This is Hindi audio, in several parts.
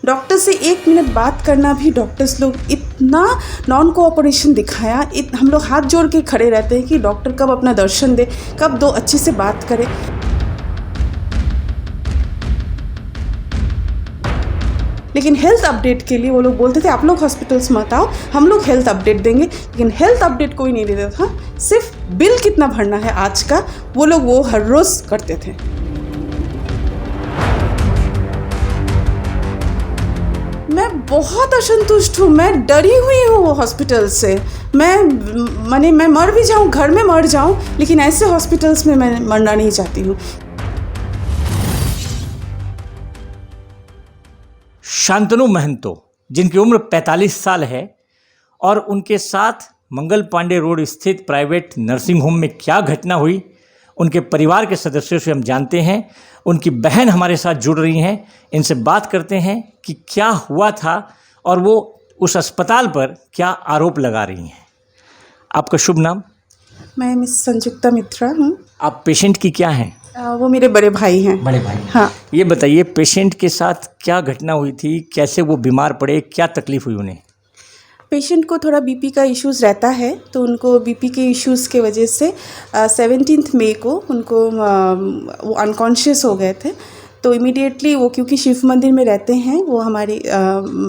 डॉक्टर से 1 मिनट बात करना भी डॉक्टर्स लोग इतना नॉन कोऑपरेशन दिखाया। हम लोग हाथ जोड़ के खड़े रहते हैं कि डॉक्टर कब अपना दर्शन दे, कब दो अच्छे से बात करे। लेकिन हेल्थ अपडेट के लिए वो लोग बोलते थे आप लोग हॉस्पिटल्स मत आओ, हम लोग हेल्थ अपडेट देंगे। लेकिन हेल्थ अपडेट कोई नहीं देता था, सिर्फ बिल कितना भरना है आज का वो लोग वो हर रोज़ करते थे। मैं बहुत असंतुष्ट हूँ, मैं डरी हुई हूँ हॉस्पिटल से। मैं मर भी जाऊँ, घर में मर जाऊँ, लेकिन ऐसे हॉस्पिटल्स में मैं मरना नहीं चाहती हूँ। शांतनु महंतो, जिनकी उम्र 45 साल है और उनके साथ मंगल पांडे रोड स्थित प्राइवेट नर्सिंग होम में क्या घटना हुई, उनके परिवार के सदस्यों से हम जानते हैं। उनकी बहन हमारे साथ जुड़ रही हैं, इनसे बात करते हैं कि क्या हुआ था और वो उस अस्पताल पर क्या आरोप लगा रही हैं। आपका शुभ नाम? मैं मिस संजुक्ता मित्रा हूँ। आप पेशेंट की क्या हैं? वो मेरे बड़े भाई हैं। बड़े भाई? हाँ। ये बताइए पेशेंट के साथ क्या घटना हुई थी, कैसे वो बीमार पड़े, क्या तकलीफ हुई उन्हें? पेशेंट को थोड़ा बीपी का इश्यूज़ रहता है, तो उनको बीपी के इश्यूज़ के वजह से 17 मई को उनको वो अनकॉन्शियस हो गए थे। तो इमीडिएटली वो, क्योंकि शिव मंदिर में रहते हैं, वो हमारे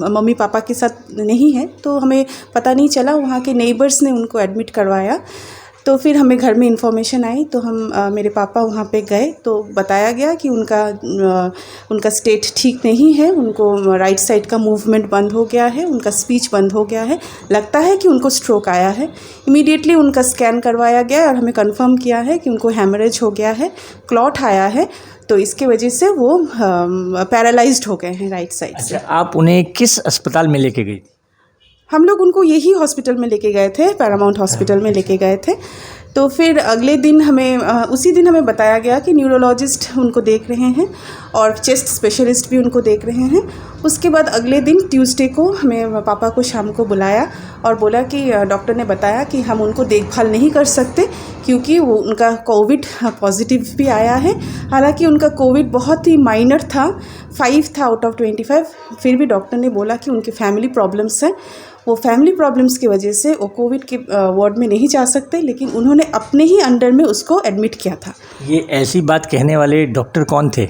मम्मी पापा के साथ नहीं है, तो हमें पता नहीं चला। वहाँ के नेबर्स ने उनको एडमिट करवाया। तो फिर हमें घर में इन्फॉर्मेशन आई, तो हम मेरे पापा वहाँ पे गए, तो बताया गया कि उनका स्टेट ठीक नहीं है, उनको राइट साइड का मूवमेंट बंद हो गया है, उनका स्पीच बंद हो गया है, लगता है कि उनको स्ट्रोक आया है। इमीडिएटली उनका स्कैन करवाया गया और हमें कंफर्म किया है कि उनको हेमरेज हो गया है, क्लॉट आया है, तो इसके वजह से वो पैरालाइज्ड हो गए हैं राइट साइड से। अच्छा, आप उन्हें किस अस्पताल में लेके गई? हम लोग उनको यही हॉस्पिटल में लेके गए थे, पैरामाउंट हॉस्पिटल में लेके गए थे। तो फिर अगले दिन उसी दिन हमें बताया गया कि न्यूरोलॉजिस्ट उनको देख रहे हैं और चेस्ट स्पेशलिस्ट भी उनको देख रहे हैं। उसके बाद अगले दिन ट्यूसडे को हमें पापा को शाम को बुलाया और बोला कि डॉक्टर ने बताया कि हम उनको देखभाल नहीं कर सकते, क्योंकि वो उनका कोविड पॉजिटिव भी आया है। हालांकि उनका कोविड बहुत ही माइनर था, 5 था आउट ऑफ 25। फिर भी डॉक्टर ने बोला कि उनके फैमिली प्रॉब्लम्स हैं, वो फैमिली प्रॉब्लम्स की वजह से वो कोविड के वार्ड में नहीं जा सकते, लेकिन उन्होंने अपने ही अंडर में उसको एडमिट किया था। ये ऐसी बात कहने वाले डॉक्टर कौन थे?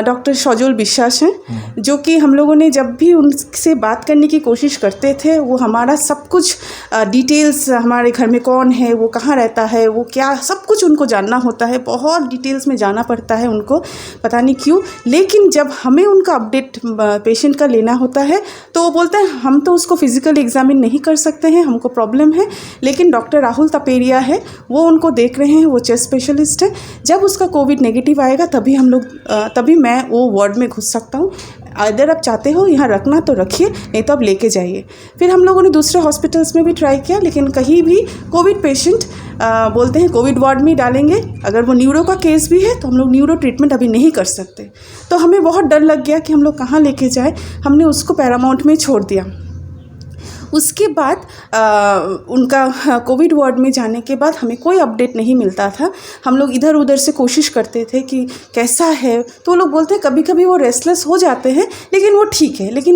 डॉक्टर सजोल विश्वास हैं, जो कि हम लोगों ने जब भी उनसे बात करने की कोशिश करते थे, वो हमारा सब कुछ डिटेल्स, हमारे घर में कौन है, वो कहाँ रहता है, वो क्या, सब कुछ उनको जानना होता है, बहुत डिटेल्स में जाना पड़ता है उनको, पता नहीं क्यों। लेकिन जब हमें उनका अपडेट पेशेंट का लेना होता है, तो वो बोलते हैं हम तो उसको फिजिकली एग्जामिन नहीं कर सकते हैं, हमको प्रॉब्लम है। लेकिन डॉक्टर राहुल तपेरिया है, वो उनको देख रहे हैं, वो चेस्ट स्पेशलिस्ट है। जब उसका कोविड नेगेटिव आएगा तभी मैं वो वार्ड में घुस सकता हूँ। अगर आप चाहते हो यहाँ रखना तो रखिए, नहीं तो आप लेके जाइए। फिर हम लोगों ने दूसरे हॉस्पिटल्स में भी ट्राई किया, लेकिन कहीं भी कोविड पेशेंट बोलते हैं कोविड वार्ड में डालेंगे। अगर वो न्यूरो का केस भी है तो हम लोग न्यूरो ट्रीटमेंट अभी नहीं कर सकते। तो हमें बहुत डर लग गया कि हम लोग कहाँ लेके जाए, हमने उसको पैरामाउंट में छोड़ दिया। उसके बाद उनका कोविड वार्ड में जाने के बाद हमें कोई अपडेट नहीं मिलता था। हम लोग इधर उधर से कोशिश करते थे कि कैसा है, तो लोग बोलते हैं कभी कभी वो रेस्टलेस हो जाते हैं, लेकिन वो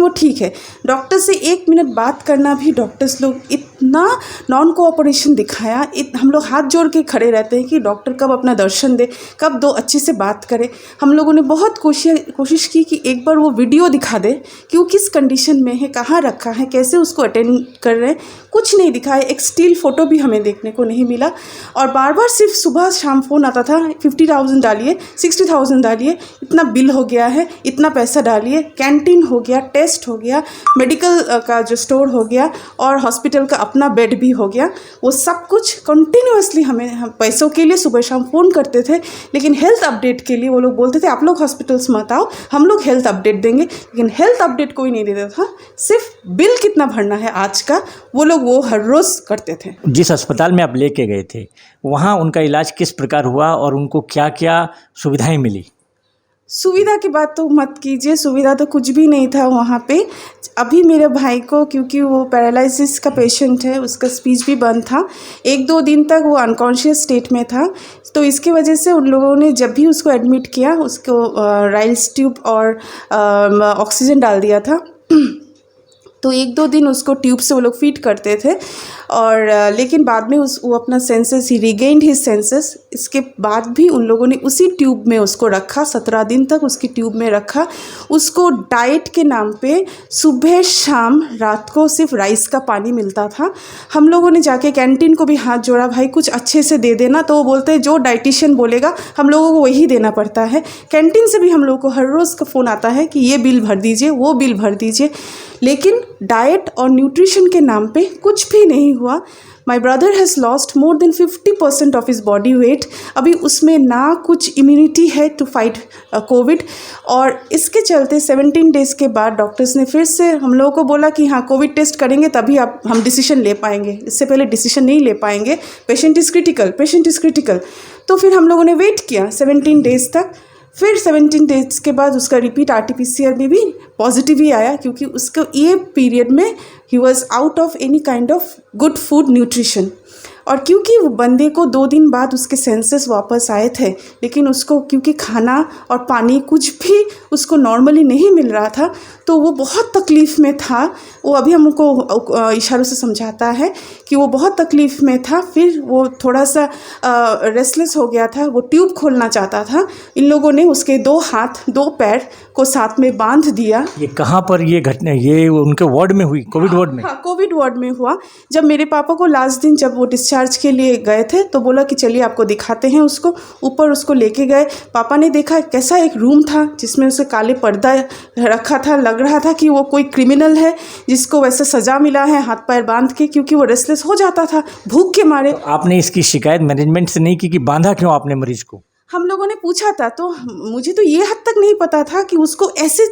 ठीक है। डॉक्टर से 1 मिनट बात करना भी डॉक्टर्स लोग इतना नॉन कोऑपरेशन दिखाया। हम लोग हाथ जोड़ के खड़े रहते हैं कि डॉक्टर कब अपना दर्शन दे, कब दो अच्छे से बात करे। हम लोगों ने बहुत कोशिश की कि एक बार वो वीडियो दिखा दे कि वो किस कंडीशन में है, कहाँ रखा है, कैसे उसको अटेंड कर रहे हैं। कुछ नहीं दिखाया, एक स्टिल फोटो भी हमें देखने को नहीं मिला। और बार बार सिर्फ सुबह शाम फ़ोन आता था, 50,000 डालिए, 60,000 डालिए, इतना बिल हो गया है, इतना पैसा डालिए। कैंटीन हो गया, टेस्ट हो गया, मेडिकल का जो स्टोर हो गया और हॉस्पिटल का अपना बेड भी हो गया। वो सब कुछ कंटिन्यूअसली हम पैसों के लिए सुबह शाम फ़ोन करते थे। लेकिन हेल्थ अपडेट के लिए वो लोग बोलते थे आप लोग हॉस्पिटल्स मत आओ, हम लोग हेल्थ अपडेट देंगे। लेकिन हेल्थ अपडेट कोई नहीं देता था, सिर्फ बिल कितना भरना है आज का वो लोग वो हर रोज़ करते थे। जिस अस्पताल में आप लेके गए थे, वहाँ उनका इलाज किस प्रकार हुआ और उनको क्या क्या सुविधाएं मिली? सुविधा की बात तो मत कीजिए, सुविधा तो कुछ भी नहीं था वहाँ पे। अभी मेरे भाई को, क्योंकि वो पैरालिसिस का पेशेंट है, उसका स्पीच भी बंद था, 1-2 दिन तक वो अनकॉन्शियस स्टेट में था। तो इसकी वजह से उन लोगों ने जब भी उसको एडमिट किया, उसको राइल्स ट्यूब और ऑक्सीजन डाल दिया था। तो 1-2 दिन उसको ट्यूब से वो लोग फीड करते थे, और लेकिन बाद में वो अपना सेंसेस, ही रिगेन्ड हिज सेंसेस। इसके बाद भी उन लोगों ने उसी ट्यूब में उसको रखा, 17 दिन तक उसकी ट्यूब में रखा। उसको डाइट के नाम पे सुबह शाम रात को सिर्फ राइस का पानी मिलता था। हम लोगों ने जाके कैंटीन को भी हाथ जोड़ा, भाई कुछ अच्छे से दे देना, तो वो बोलते हैं जो डाइटिशियन बोलेगा हम लोगों को वही देना पड़ता है। कैंटीन से भी हम लोगों को हर रोज़ का फ़ोन आता है कि ये बिल भर दीजिए, वो बिल भर दीजिए, लेकिन डाइट और न्यूट्रिशन के नाम पे कुछ भी नहीं हुआ। My brother has lost more than 50% of his body weight. अभी उसमें ना कुछ इम्यूनिटी है टू फाइट कोविड, और इसके चलते 17 डेज़ के बाद डॉक्टर्स ने फिर से हम लोगों को बोला कि हाँ कोविड टेस्ट करेंगे तभी आप हम डिसीजन ले पाएंगे, इससे पहले डिसीजन नहीं ले पाएंगे, patient is critical, patient is critical. तो फिर हम लोगों ने वेट किया 17 डेज़ तक। फिर 17 डेज के बाद उसका रिपीट RT-PCR में भी पॉजिटिव ही आया, क्योंकि उसको ये पीरियड में he was out of any kind of good food nutrition. और क्योंकि वो बंदे को 2 दिन बाद उसके सेंसेस वापस आए थे, लेकिन उसको क्योंकि खाना और पानी कुछ भी उसको नॉर्मली नहीं मिल रहा था, तो वो बहुत तकलीफ़ में था। वो अभी हमको इशारों से समझाता है कि वो बहुत तकलीफ़ में था। फिर वो थोड़ा सा रेस्टलेस हो गया था, वो ट्यूब खोलना चाहता था। इन लोगों ने उसके 2 हाथ 2 पैर को साथ में बांध दिया। ये कहाँ पर ये घटना, ये उनके वार्ड में हुई, कोविड वार्ड में? हाँ, कोविड वार्ड में हुआ। जब मेरे पापा को लास्ट दिन जब वो डिस्चार्ज के लिए गए थे, तो बोला कि चलिए आपको दिखाते हैं उसको। ऊपर उसको लेके गए, पापा ने देखा कैसा एक रूम था जिसमें उसे काले पर्दा रखा था। लग रहा था कि वो कोई क्रिमिनल है जिसको वैसे सज़ा मिला है हाथ पैर बांध के, क्योंकि वो रेस्टलेस हो जाता था भूख के मारे। तो आपने इसकी शिकायत मैनेजमेंट से नहीं की कि बांधा क्यों आपने मरीज को? हम लोगों ने पूछा था, तो मुझे तो ये हद तक नहीं पता था कि उसको ऐसे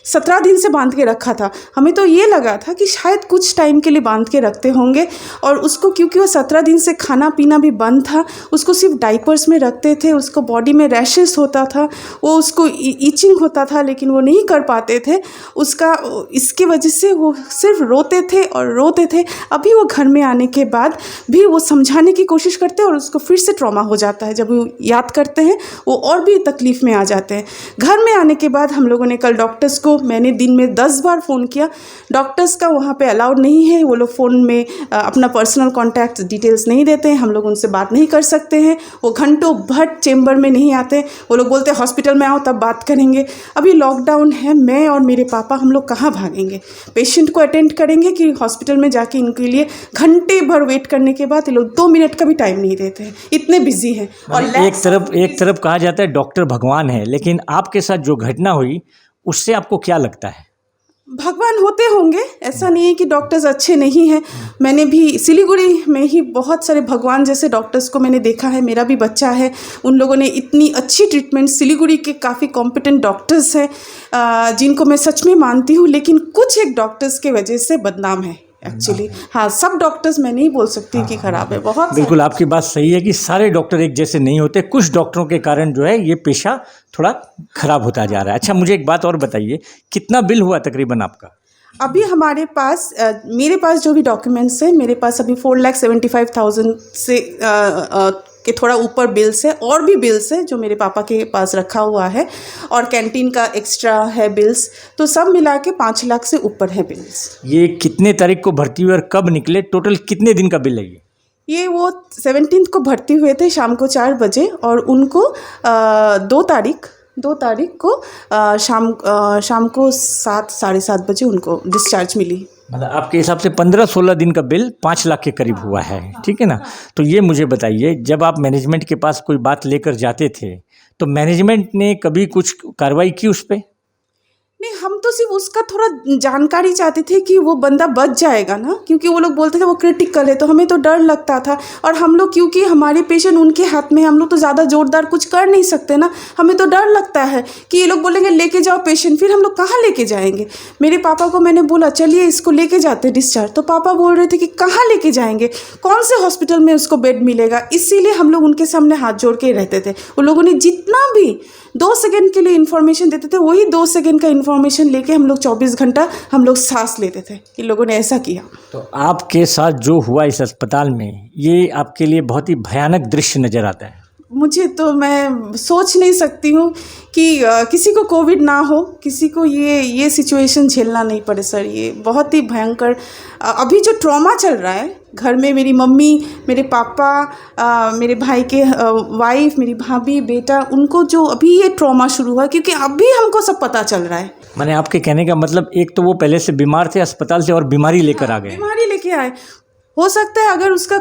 17 दिन से बांध के रखा था। हमें तो ये लगा था कि शायद कुछ टाइम के लिए बांध के रखते होंगे, और उसको क्योंकि वो 17 दिन से खाना पीना भी बंद था, उसको सिर्फ डाइपर्स में रखते थे। उसको बॉडी में रैशेस होता था, वो उसको ईचिंग होता था, लेकिन वो नहीं कर पाते थे उसका। इसकी वजह से वो सिर्फ रोते थे और रोते थे। अभी वो घर में आने के बाद भी वो समझाने की कोशिश करते हैं, और उसको फिर से ट्रॉमा हो जाता है। जब वो याद करते हैं वो और भी तकलीफ़ में आ जाते हैं। घर में आने के बाद हम लोगों ने कल डॉक्टर्स को, मैंने दिन में 10 बार फ़ोन किया। डॉक्टर्स का वहाँ पे अलाउड नहीं है, वो लोग फ़ोन में अपना पर्सनल कॉन्टैक्ट डिटेल्स नहीं देते हैं, हम लोग उनसे बात नहीं कर सकते हैं। वो घंटों भर चेम्बर में नहीं आते, वो लोग बोलते हैं हॉस्पिटल में आओ तब बात करेंगे। अभी लॉकडाउन है, मैं और मेरे पापा हम लोग कहाँ भागेंगे? पेशेंट को अटेंड करेंगे कि हॉस्पिटल में जाके इनके लिए घंटे भर वेट करने के बाद ये लोग 2 मिनट का भी टाइम नहीं देते हैं, इतने बिजी हैं। और एक तरफ कहा जाता है डॉक्टर भगवान है, लेकिन आपके साथ जो घटना हुई उससे आपको क्या लगता है? भगवान होते होंगे, ऐसा नहीं है कि डॉक्टर्स अच्छे नहीं हैं। मैंने भी सिलीगुड़ी में ही बहुत सारे भगवान जैसे डॉक्टर्स को मैंने देखा है। मेरा भी बच्चा है, उन लोगों ने इतनी अच्छी ट्रीटमेंट, सिलीगुड़ी के काफ़ी कॉम्पिटेंट डॉक्टर्स हैं जिनको मैं सच में मानती हूँ, लेकिन कुछ एक डॉक्टर्स के वजह से बदनाम है एक्चुअली। हाँ, सब डॉक्टर्स मैं नहीं बोल सकती कि ख़राब है, बहुत बिल्कुल आपकी बात सही है कि सारे डॉक्टर एक जैसे नहीं होते। कुछ डॉक्टरों के कारण जो है ये पेशा थोड़ा ख़राब होता जा रहा है। अच्छा, मुझे एक बात और बताइए, कितना बिल हुआ तकरीबन आपका? अभी हमारे पास मेरे पास जो भी डॉक्यूमेंट्स हैं, मेरे पास अभी 4,75,000 से के थोड़ा ऊपर बिल्स है, और भी बिल्स है जो मेरे पापा के पास रखा हुआ है, और कैंटीन का एक्स्ट्रा है बिल्स, तो सब मिला के 5 लाख से ऊपर है बिल्स। ये कितने तारीख को भर्ती हुए और कब निकले? टोटल कितने दिन का बिल है ये वो 17 को भर्ती हुए थे शाम को 4 बजे, और उनको 2 तारीख को शाम को 7 साढ़े 7 बजे उनको डिस्चार्ज मिली। मतलब आपके हिसाब से 15-16 दिन का बिल 5 लाख के करीब हुआ है, ठीक है ना? तो ये मुझे बताइए, जब आप मैनेजमेंट के पास कोई बात लेकर जाते थे तो मैनेजमेंट ने कभी कुछ कार्रवाई की उस पर? नहीं, हम तो सिर्फ उसका थोड़ा जानकारी चाहते थे कि वो बंदा बच जाएगा ना, क्योंकि वो लोग बोलते थे वो क्रिटिकल है, तो हमें तो डर लगता था। और हम लोग क्योंकि हमारे पेशेंट उनके हाथ में, हम लोग तो ज़्यादा ज़ोरदार कुछ कर नहीं सकते ना, हमें तो डर लगता है कि ये लोग बोलेंगे लेके जाओ पेशेंट, फिर हम लोग कहाँ लेके जाएंगे। मेरे पापा को मैंने बोला चलिए इसको लेके जाते डिस्चार्ज, तो पापा बोल रहे थे कि कहाँ लेके जाएंगे, कौन से हॉस्पिटल में उसको बेड मिलेगा। इसीलिए हम लोग उनके सामने हाथ जोड़ के रहते थे। उन लोगों ने जितना भी 2 सेकंड के लिए इन्फॉर्मेशन देते थे, वही 2 सेकंड का इन्फॉर्मेशन लेके हम लोग 24 घंटा हम लोग सांस लेते थे। इन लोगों ने ऐसा किया। तो आपके साथ जो हुआ इस अस्पताल में, ये आपके लिए बहुत ही भयानक दृश्य नज़र आता है। मुझे तो, मैं सोच नहीं सकती हूँ कि किसी को कोविड ना हो, किसी को ये सिचुएशन झेलना नहीं पड़े सर। ये बहुत ही भयंकर अभी जो ट्रॉमा चल रहा है घर में, मेरी मम्मी, मेरे पापा, मेरे भाई के वाइफ, मेरी भाभी, बेटा, उनको जो अभी ये ट्रॉमा शुरू हुआ, क्योंकि अभी हमको सब पता चल रहा है। माने आपके कहने का मतलब, एक तो वो पहले से बीमार थे अस्पताल से और बीमारी लेकर आ गए। बीमारी लेके आए। हो सकता है अगर उसका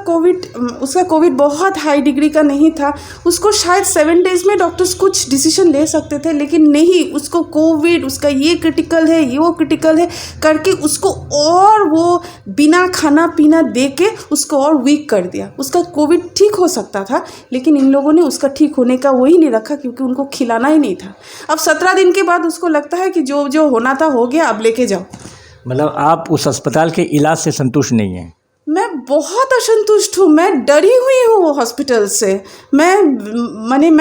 कोविड बहुत हाई डिग्री का नहीं था, उसको शायद 7 डेज में डॉक्टर्स कुछ डिसीजन ले सकते थे, लेकिन नहीं, उसको कोविड, उसका ये क्रिटिकल है, ये वो क्रिटिकल है करके उसको और वो बिना खाना पीना दे के उसको और वीक कर दिया। उसका कोविड ठीक हो सकता था, लेकिन इन लोगों ने उसका ठीक होने का वही नहीं रखा, क्योंकि उनको खिलाना ही नहीं था। अब 17 दिन के बाद उसको लगता है कि जो जो होना था हो गया, अब लेके जाओ। मतलब आप उस अस्पताल के इलाज से संतुष्ट नहीं हैं? मैं बहुत असंतुष्ट हूँ, मैं डरी हुई हूँ वो हॉस्पिटल से। मैं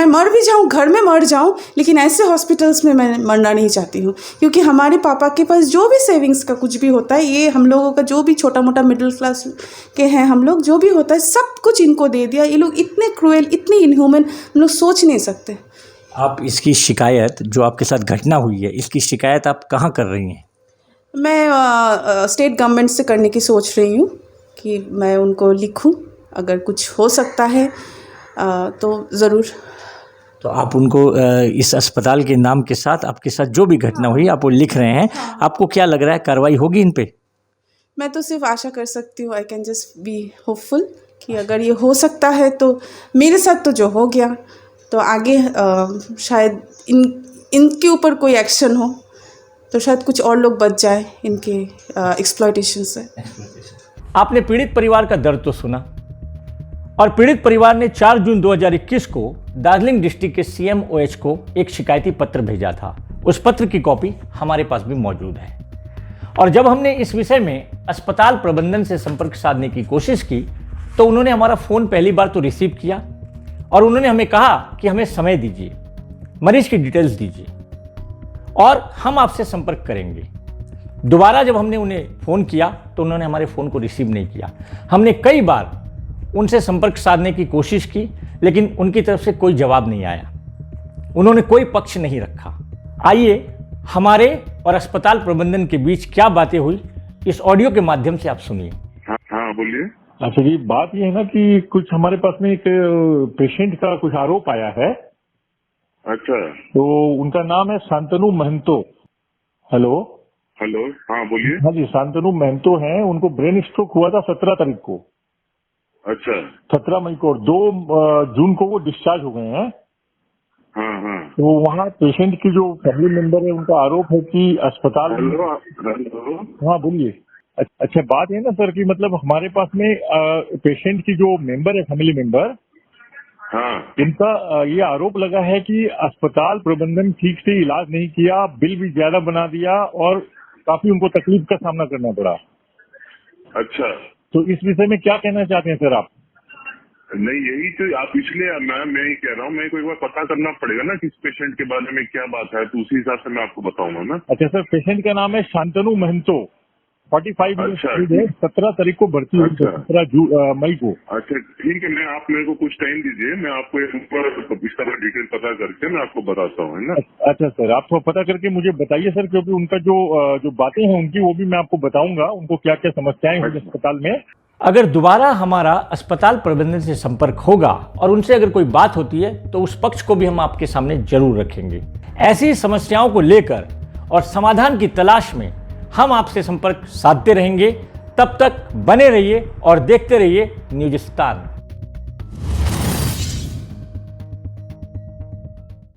मर भी जाऊँ, घर में मर जाऊँ, लेकिन ऐसे हॉस्पिटल्स में मैं मरना नहीं चाहती हूँ, क्योंकि हमारे पापा के पास जो भी सेविंग्स का कुछ भी होता है, ये हम लोगों का जो भी छोटा मोटा मिडिल क्लास के हैं हम लोग, जो भी होता है सब कुछ इनको दे दिया। ये लोग इतने क्रूएल, इतने इनह्यूमन, हम लोग सोच नहीं सकते। आप इसकी शिकायत, जो आपके साथ घटना हुई है, इसकी शिकायत आप कहाँ कर रही हैं? मैं स्टेट गवर्नमेंट से करने की सोच रही हूँ कि मैं उनको लिखूं, अगर कुछ हो सकता है तो ज़रूर। तो आप उनको इस अस्पताल के नाम के साथ, आपके साथ जो भी घटना हुई, आप वो लिख रहे हैं। आपको क्या लग रहा है, कार्रवाई होगी इन पे? मैं तो सिर्फ आशा कर सकती हूँ, I can just be hopeful कि अगर ये हो सकता है तो मेरे साथ तो जो हो गया, तो आगे शायद इनके ऊपर कोई एक्शन हो, तो शायद कुछ और लोग बच जाए इनके एक्सप्लॉयटेशन से। आपने पीड़ित परिवार का दर्द तो सुना, और पीड़ित परिवार ने 4 जून 2021 को दार्जिलिंग डिस्ट्रिक्ट के CMOH को एक शिकायती पत्र भेजा था। उस पत्र की कॉपी हमारे पास भी मौजूद है। और जब हमने इस विषय में अस्पताल प्रबंधन से संपर्क साधने की कोशिश की, तो उन्होंने हमारा फ़ोन पहली बार तो रिसीव किया और उन्होंने हमें कहा कि हमें समय दीजिए, मरीज की डिटेल्स दीजिए और हम आपसे संपर्क करेंगे। दोबारा जब हमने उन्हें फ़ोन किया तो उन्होंने हमारे फ़ोन को रिसीव नहीं किया। हमने कई बार उनसे संपर्क साधने की कोशिश की, लेकिन उनकी तरफ से कोई जवाब नहीं आया। उन्होंने कोई पक्ष नहीं रखा। आइए हमारे और अस्पताल प्रबंधन के बीच क्या बातें हुई, इस ऑडियो के माध्यम से आप सुनिए। हाँ बोलिए। अच्छा जी, बात ये है ना कि कुछ हमारे पास में एक पेशेंट का कुछ आरोप आया है। अच्छा, तो उनका नाम है शांतनु महंतो। हेलो। हाँ बोलिए। हाँ जी, शांतनु महंतो हैं। उनको ब्रेन स्ट्रोक हुआ था 17 तारीख को। अच्छा। 17 मई को, और 2 जून को वो डिस्चार्ज हो गए हैं। हाँ। तो वहाँ पेशेंट की जो फैमिली मेंबर है, उनका आरोप है कि अस्पताल। हेलो। हाँ बोलिए। अच्छा, बात है ना सर कि मतलब हमारे पास में पेशेंट की जो मेंबर है, फैमिली मेंबर, हाँ, इनका ये आरोप लगा है कि अस्पताल प्रबंधन ठीक से इलाज नहीं किया, बिल भी ज्यादा बना दिया और काफी उनको तकलीफ का सामना करना पड़ा। अच्छा, तो इस विषय में क्या कहना चाहते हैं सर आप? नहीं यही तो आप, इसलिए मैं ही कह रहा हूँ, मेरे को एक बार पता करना पड़ेगा ना कि इस पेशेंट के बारे में क्या बात है, तो उसी हिसाब से मैं आपको बताऊंगा ना। अच्छा सर, पेशेंट का नाम है शांतनु महंतो, 45 अच्छा। है, 17 तारीख को भर्ती हुई, अच्छा। 17 मई को। अच्छा ठीक है, आप मेरे को कुछ टाइम दीजिए, मैं आपको एक ऊपर इस तरह डिटेल पता करके मैं आपको बताता हूँ, है ना। अच्छा सर, आप थोड़ा पता करके मुझे बताइए सर, क्योंकि उनका जो बातें हैं उनकी, वो भी मैं आपको बताऊंगा, उनको क्या क्या समस्याएं हुई अस्पताल में। अगर दोबारा हमारा अस्पताल प्रबंधन से संपर्क होगा और उनसे अगर कोई बात होती है, तो उस पक्ष को भी हम आपके सामने जरूर रखेंगे। ऐसी समस्याओं को लेकर और समाधान की तलाश में हम आपसे संपर्क साधते रहेंगे। तब तक बने रहिए और देखते रहिए न्यूज़ स्टार।